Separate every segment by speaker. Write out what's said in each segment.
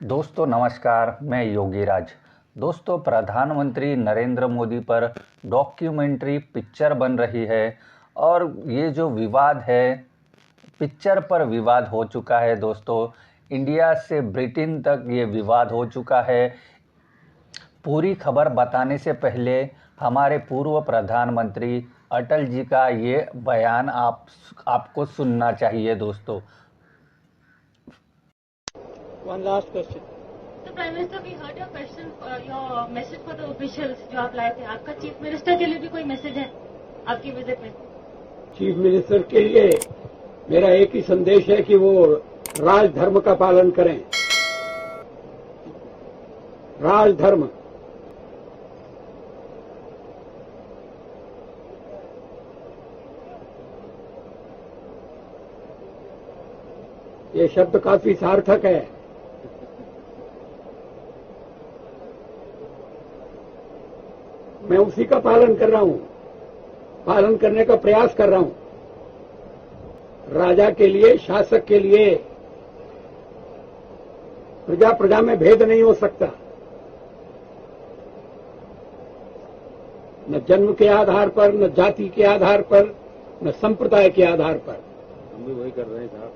Speaker 1: दोस्तों नमस्कार, मैं योगी राज। दोस्तों, प्रधानमंत्री नरेंद्र मोदी पर डॉक्यूमेंट्री पिक्चर बन रही है और ये जो विवाद है, पिक्चर पर विवाद हो चुका है। दोस्तों, इंडिया से ब्रिटेन तक ये विवाद हो चुका है। पूरी खबर बताने से पहले हमारे पूर्व प्रधानमंत्री अटल जी का ये बयान आपको सुनना चाहिए। दोस्तों,
Speaker 2: One last question.
Speaker 3: So, Prime Minister, we heard your question, your message for the officials जो आप लाए थे। आपका चीफ मिनिस्टर के लिए भी कोई मैसेज है आपकी विजिट में?
Speaker 2: चीफ मिनिस्टर के लिए मेरा एक ही संदेश है कि वो राजधर्म का पालन करें। राजधर्म। ये शब्द काफी सार्थक है। मैं उसी का पालन कर रहा हूं, पालन करने का प्रयास कर रहा हूं। राजा के लिए, शासक के लिए प्रजा प्रजा में भेद नहीं हो सकता, न जन्म के आधार पर, न जाति के आधार पर, न संप्रदाय के आधार पर।
Speaker 4: हम भी वही कर रहे हैं साहब।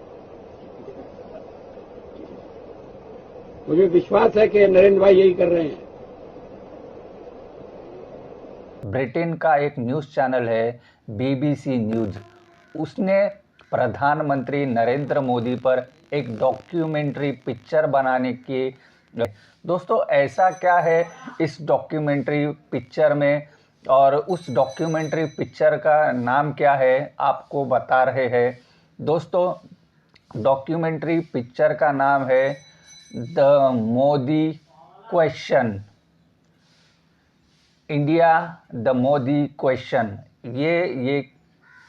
Speaker 2: मुझे विश्वास है कि नरेंद्र भाई यही कर रहे हैं।
Speaker 1: ब्रिटेन का एक न्यूज़ चैनल है BBC न्यूज़, उसने प्रधानमंत्री नरेंद्र मोदी पर एक डॉक्यूमेंट्री पिक्चर बनाने की। दोस्तों, ऐसा क्या है इस डॉक्यूमेंट्री पिक्चर में और उस डॉक्यूमेंट्री पिक्चर का नाम क्या है, आपको बता रहे हैं। दोस्तों, डॉक्यूमेंट्री पिक्चर का नाम है the Modi question, India the Modi question. ये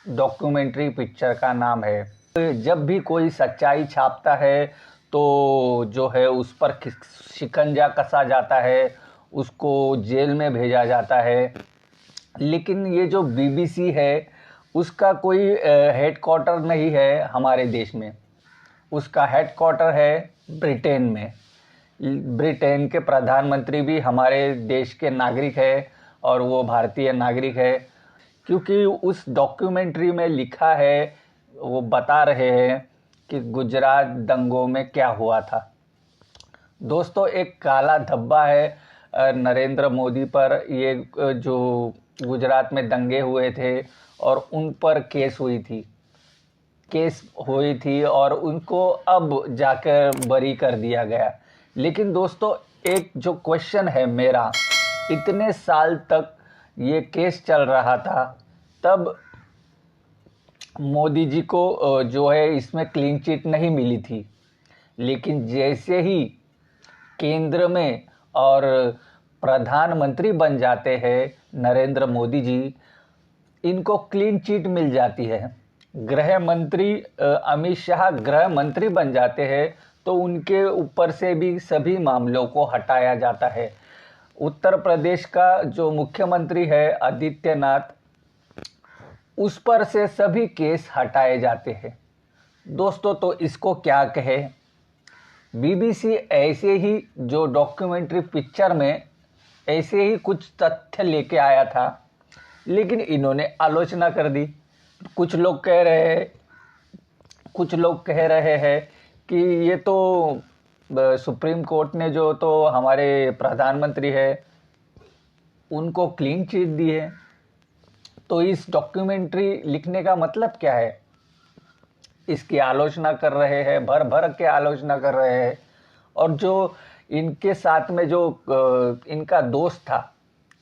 Speaker 1: डॉक्यूमेंट्री पिक्चर का नाम है। जब भी कोई सच्चाई छापता है तो जो है उस पर शिकंजा कसा जाता है, उसको जेल में भेजा जाता है। लेकिन ये जो BBC है, उसका कोई हेडक्वार्टर नहीं है हमारे देश में, उसका हेडक्वार्टर है ब्रिटेन में। ब्रिटेन के प्रधानमंत्री भी हमारे देश के नागरिक है और वो भारतीय नागरिक है, क्योंकि उस डॉक्यूमेंट्री में लिखा है, वो बता रहे हैं कि गुजरात दंगों में क्या हुआ था। दोस्तों, एक काला धब्बा है नरेंद्र मोदी पर। ये जो गुजरात में दंगे हुए थे और उन पर केस हुई थी और उनको अब जाकर बरी कर दिया गया। लेकिन दोस्तों, एक जो क्वेश्चन है मेरा, इतने साल तक ये केस चल रहा था, तब मोदी जी को जो है इसमें क्लीन चिट नहीं मिली थी। लेकिन जैसे ही केंद्र में और प्रधानमंत्री बन जाते हैं नरेंद्र मोदी जी, इनको क्लीन चिट मिल जाती है। गृह मंत्री अमित शाह गृह मंत्री बन जाते हैं तो उनके ऊपर से भी सभी मामलों को हटाया जाता है। उत्तर प्रदेश का जो मुख्यमंत्री है आदित्यनाथ, उस पर से सभी केस हटाए जाते हैं। दोस्तों, तो इसको क्या कहे। BBC ऐसे ही जो डॉक्यूमेंट्री पिक्चर में ऐसे ही कुछ तथ्य लेके आया था, लेकिन इन्होंने आलोचना कर दी। कुछ लोग कह रहे हैं कि ये तो सुप्रीम कोर्ट ने जो तो हमारे प्रधानमंत्री है उनको क्लीन चिट दी है, तो इस डॉक्यूमेंट्री लिखने का मतलब क्या है। इसकी आलोचना कर रहे हैं, भर भर के आलोचना कर रहे हैं। और जो इनके साथ में जो इनका दोस्त था,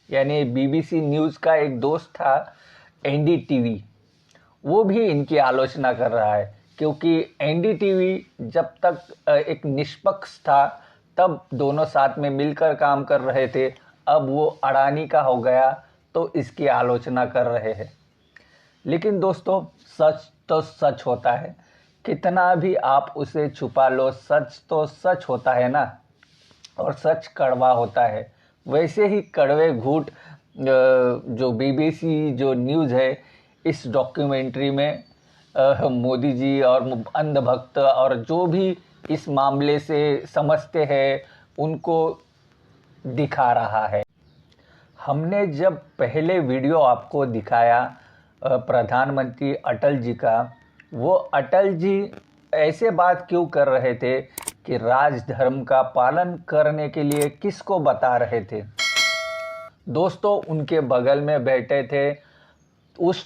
Speaker 1: यानी BBC न्यूज़ का एक दोस्त था NDTV, वो भी इनकी आलोचना कर रहा है, क्योंकि NDTV जब तक एक निष्पक्ष था तब दोनों साथ में मिलकर काम कर रहे थे। अब वो अडानी का हो गया तो इसकी आलोचना कर रहे हैं। लेकिन दोस्तों, सच तो सच होता है, कितना भी आप उसे छुपा लो, सच तो सच होता है ना। और सच कड़वा होता है। वैसे ही कड़वे घूंट जो BBC जो न्यूज़ है, इस डॉक्यूमेंट्री में मोदी जी और अंधभक्त और जो भी इस मामले से समझते हैं उनको दिखा रहा है। हमने जब पहले वीडियो आपको दिखाया प्रधानमंत्री अटल जी का, वो अटल जी ऐसे बात क्यों कर रहे थे कि राजधर्म का पालन करने के लिए किसको बता रहे थे? दोस्तों, उनके बगल में बैठे थे उस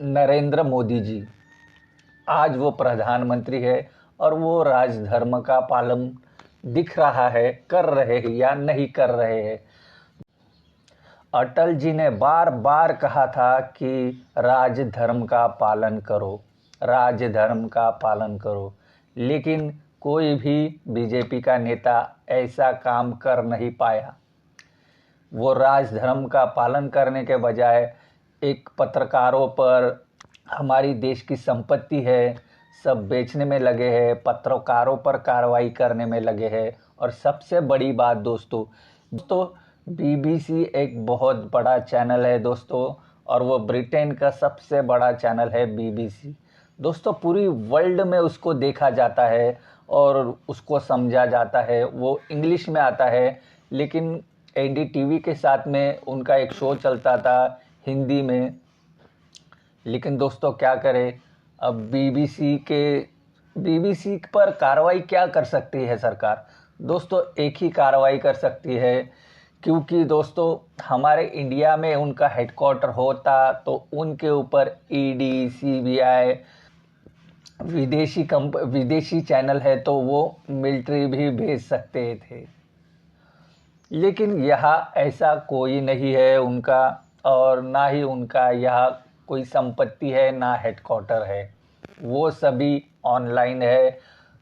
Speaker 1: नरेंद्र मोदी जी। आज वो प्रधानमंत्री है और वो राजधर्म का पालन दिख रहा है, कर रहे हैं या नहीं कर रहे हैं। अटल जी ने बार बार कहा था कि राजधर्म का पालन करो, राजधर्म का पालन करो, लेकिन कोई भी बीजेपी का नेता ऐसा काम कर नहीं पाया। वो राजधर्म का पालन करने के बजाय एक पत्रकारों पर हमारी देश की संपत्ति है सब बेचने में लगे हैं, पत्रकारों पर कार्रवाई करने में लगे हैं। और सबसे बड़ी बात दोस्तों, बीबीसी एक बहुत बड़ा चैनल है दोस्तों, और वो ब्रिटेन का सबसे बड़ा चैनल है बीबीसी। दोस्तों, पूरी वर्ल्ड में उसको देखा जाता है और उसको समझा जाता है। वो इंग्लिश में आता है, लेकिन एनडीटीवी के साथ में उनका एक शो चलता था हिंदी में। लेकिन दोस्तों क्या करें, अब बीबीसी पर कार्रवाई क्या कर सकती है सरकार? दोस्तों, एक ही कार्रवाई कर सकती है, क्योंकि दोस्तों हमारे इंडिया में उनका हेडक्वार्टर होता तो उनके ऊपर ईडी, सीबीआई, विदेशी चैनल है तो वो मिलिट्री भी भेज सकते थे। लेकिन यहाँ ऐसा कोई नहीं है उनका, और ना ही उनका यहाँ कोई संपत्ति है, ना हेडक्वार्टर है। वो सभी ऑनलाइन है।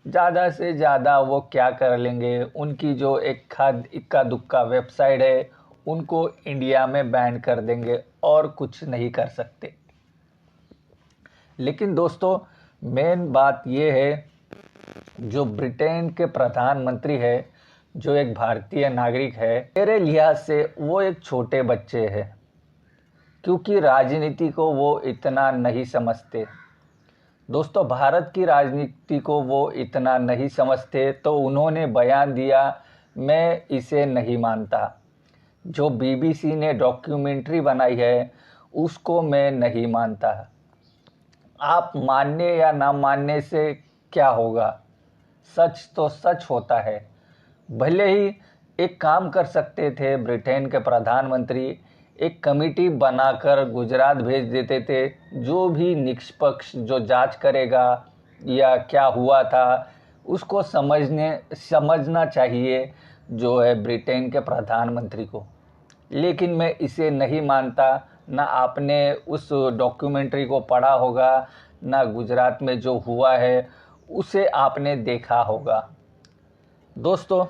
Speaker 1: ज़्यादा से ज़्यादा वो क्या कर लेंगे, उनकी जो इक्का दुक्का वेबसाइट है उनको इंडिया में बैन कर देंगे और कुछ नहीं कर सकते। लेकिन दोस्तों, मेन बात ये है, जो ब्रिटेन के प्रधानमंत्री है, जो एक भारतीय नागरिक है, मेरे लिहाज से वो एक छोटे बच्चे हैं, क्योंकि राजनीति को वो इतना नहीं समझते। दोस्तों, भारत की राजनीति को वो इतना नहीं समझते, तो उन्होंने बयान दिया, मैं इसे नहीं मानता। जो बीबीसी ने डॉक्यूमेंट्री बनाई है उसको मैं नहीं मानता। आप मानने या ना मानने से क्या होगा, सच तो सच होता है। भले ही एक काम कर सकते थे ब्रिटेन के प्रधानमंत्री, एक कमेटी बनाकर गुजरात भेज देते थे, जो भी निष्पक्ष जो जांच करेगा या क्या हुआ था उसको समझना चाहिए जो है ब्रिटेन के प्रधानमंत्री को। लेकिन मैं इसे नहीं मानता। ना आपने उस डॉक्यूमेंट्री को पढ़ा होगा, ना गुजरात में जो हुआ है उसे आपने देखा होगा। दोस्तों,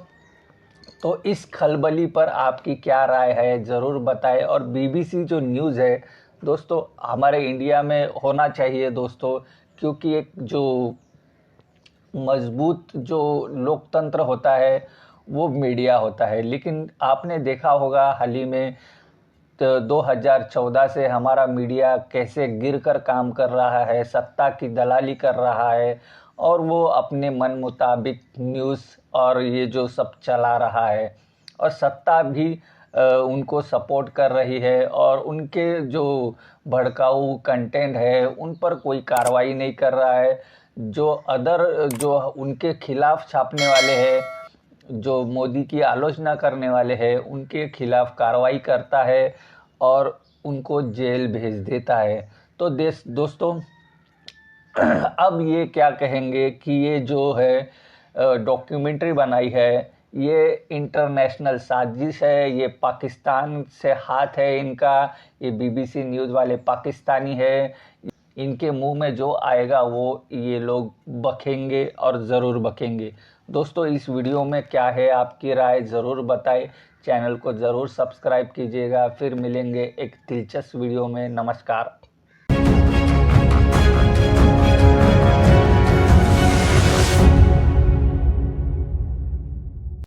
Speaker 1: तो इस खलबली पर आपकी क्या राय है ज़रूर बताएं। और बीबीसी जो न्यूज़ है दोस्तों, हमारे इंडिया में होना चाहिए दोस्तों, क्योंकि एक जो मजबूत जो लोकतंत्र होता है वो मीडिया होता है। लेकिन आपने देखा होगा हाल ही में तो 2014 से हमारा मीडिया कैसे गिरकर काम कर रहा है, सत्ता की दलाली कर रहा है, और वो अपने मन मुताबिक न्यूज़ और ये जो सब चला रहा है, और सत्ता भी उनको सपोर्ट कर रही है, और उनके जो भड़काऊ कंटेंट है उन पर कोई कार्रवाई नहीं कर रहा है। जो उनके खिलाफ छापने वाले हैं, जो मोदी की आलोचना करने वाले हैं, उनके खिलाफ कार्रवाई करता है और उनको जेल भेज देता है। तो दोस्तों, अब ये क्या कहेंगे कि ये जो है डॉक्यूमेंट्री बनाई है, ये इंटरनेशनल साजिश है, ये पाकिस्तान से हाथ है इनका, ये बीबीसी न्यूज़ वाले पाकिस्तानी है। इनके मुंह में जो आएगा वो ये लोग बकेंगे और ज़रूर बकेंगे। दोस्तों, इस वीडियो में क्या है आपकी राय ज़रूर बताएं। चैनल को ज़रूर सब्सक्राइब कीजिएगा। फिर मिलेंगे एक दिलचस्प वीडियो में। नमस्कार।